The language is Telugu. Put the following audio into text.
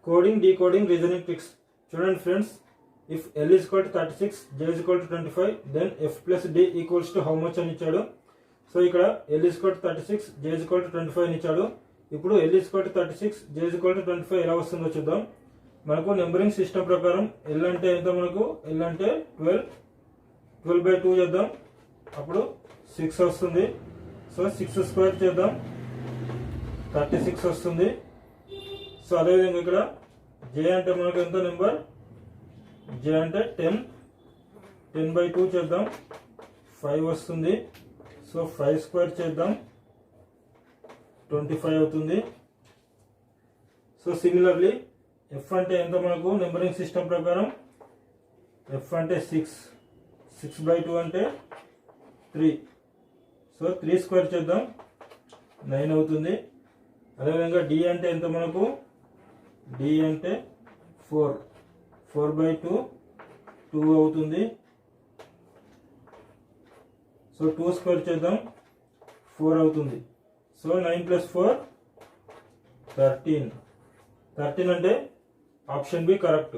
Coding decoding reasoning tricks. చూడండి friends, if L is equal to 36, J is equal to 25, then F plus D equals to how much అని ఇచ్చాడు. సో ఇక్కడ L is equal to 36, J is equal to 25 అని ఇచ్చాడు. ఇప్పుడు L is equal to 36, J is equal to 25 ఎలా వస్తుందో చూద్దాం. మనకు నెంబరింగ్ సిస్టమ్ ప్రకారం L అంటే ఎంత, మనకు L అంటే 12/2 చేద్దాం, అప్పుడు 6 వస్తుంది. సో 6 స్క్వేర్ చేద్దాం, 36 వస్తుంది. సో అదేవిధంగా ఇక్కడ J అంటే మనకు ఎంత నెంబర్, J అంటే 10/2 చేద్దాం, 5 వస్తుంది. సో 5 స్క్వేర్ చేద్దాం, 25 అవుతుంది. సో సిమిలర్లీ F అంటే ఎంత మనకు నెంబరింగ్ సిస్టమ్ ప్రకారం, F అంటే 6/2 అంటే 3. సో 3 స్క్వేర్ చేద్దాం, 9 అవుతుంది. అదేవిధంగా D అంటే ఎంత మనకు, D అంటే 4/2 2 అవుతుంది. సో 2 స్క్వేర్ చేద్దాం, 4 అవుతుంది. సో 9 + 4 13 అంటే ఆప్షన్ బి కరెక్ట్.